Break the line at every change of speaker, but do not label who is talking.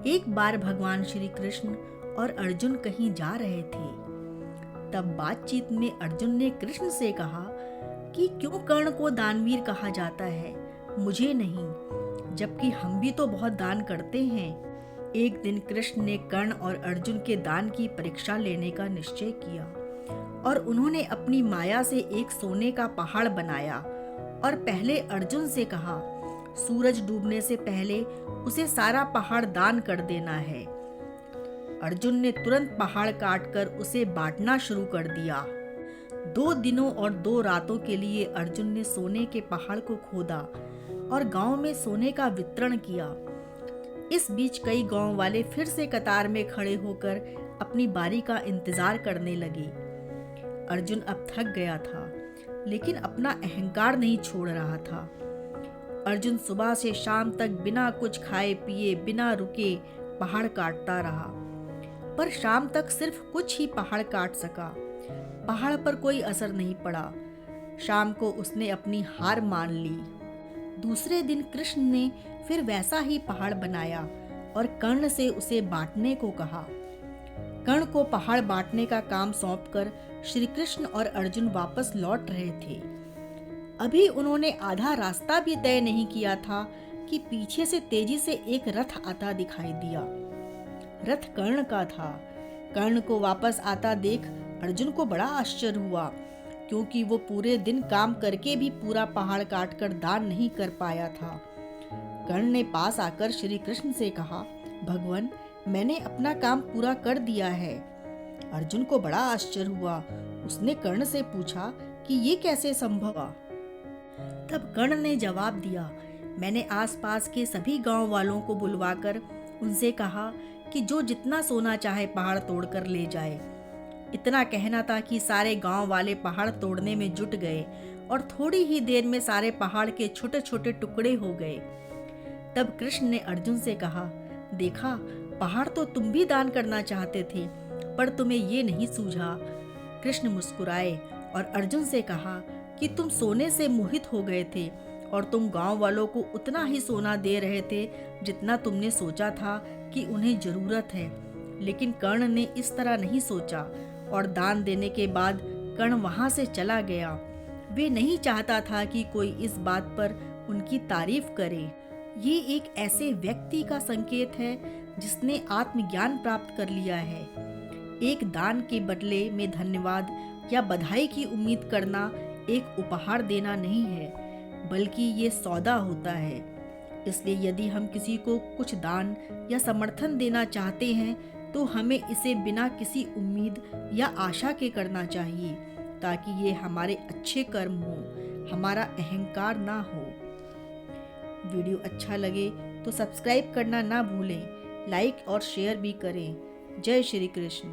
एक बार भगवान श्री कृष्ण और अर्जुन कहीं जा रहे थे। तब बातचीत में अर्जुन ने कृष्ण से कहा कि क्यों कर्ण को दानवीर कहा जाता है, मुझे नहीं, जबकि हम भी तो बहुत दान करते हैं। एक दिन कृष्ण ने कर्ण और अर्जुन के दान की परीक्षा लेने का निश्चय किया और उन्होंने अपनी माया से एक सोने का पहाड़ बनाया और पहले अर्जुन से कहा, सूरज डूबने से पहले उसे सारा पहाड़ दान कर देना है। अर्जुन ने तुरंत पहाड़ काटकर उसे बांटना शुरू कर दिया। 2 दिनों और 2 रातों के लिए अर्जुन ने सोने के पहाड़ को खोदा और गांव में सोने का वितरण किया। इस बीच कई गांव वाले फिर से कतार में खड़े होकर अपनी बारी का इंतजार करने लगे। अर्जुन अब थक गया था, लेकिन अपना अहंकार नहीं छोड़ रहा था। अर्जुन सुबह से शाम तक बिना कुछ खाए पिए, बिना रुके पहाड़ काटता रहा, पर शाम तक सिर्फ कुछ ही पहाड़ काट सका। पहाड़ पर कोई असर नहीं पड़ा। शाम को उसने अपनी हार मान ली। दूसरे दिन कृष्ण ने फिर वैसा ही पहाड़ बनाया और कर्ण से उसे बांटने को कहा। कर्ण को पहाड़ बांटने का काम सौंपकर श्री कृष्ण और अर्जुन वापस लौट रहे थे। अभी उन्होंने आधा रास्ता भी तय नहीं किया था कि पीछे से तेजी से एक रथ आता दिखाई दिया। रथ कर्ण का था। कर्ण को वापस आता देख अर्जुन को बड़ा आश्चर्य हुआ, क्योंकि वो पूरे दिन काम करके भी पूरा पहाड़ काटकर दान नहीं कर पाया था। कर्ण ने पास आकर श्री कृष्ण से कहा, भगवान, मैंने अपना काम पूरा कर दिया है। अर्जुन को बड़ा आश्चर्य हुआ। उसने कर्ण से पूछा कि ये कैसे संभव हुआ। तब कर्ण ने जवाब दिया, मैंने आसपास के सभी गांव वालों को बुलवाकर उनसे कहा कि जो जितना सोना चाहे पहाड़ तोड़कर ले जाए। इतना कहना था कि सारे गांव वाले पहाड़ तोड़ने में जुट गए और थोड़ी ही देर में सारे पहाड़ के छोटे छोटे टुकड़े हो गए। तब कृष्ण ने अर्जुन से कहा, देखा, पहाड़ तो तुम भी दान करना चाहते थे, पर तुम्हें ये नहीं सूझा। कृष्ण मुस्कुराए और अर्जुन से कहा कि तुम सोने से मोहित हो गए थे और तुम गांव वालों को उतना ही सोना दे रहे थे जितना तुमने सोचा था कि उन्हें जरूरत है। लेकिन कर्ण ने इस तरह नहीं सोचा और दान देने के बाद कर्ण वहां से चला गया। वे नहीं चाहता था कि कोई इस बात पर उनकी तारीफ करे। ये एक ऐसे व्यक्ति का संकेत है जिसने आत्मज्ञान प्राप्त कर लिया है। एक दान के बदले में धन्यवाद या बधाई की उम्मीद करना एक उपहार देना नहीं है, बल्कि ये सौदा होता है। इसलिए यदि हम किसी को कुछ दान या समर्थन देना चाहते हैं तो हमें इसे बिना किसी उम्मीद या आशा के करना चाहिए, ताकि ये हमारे अच्छे कर्म हो, हमारा अहंकार ना हो। वीडियो अच्छा लगे तो सब्सक्राइब करना ना भूलें, लाइक और शेयर भी करें। जय श्री कृष्ण।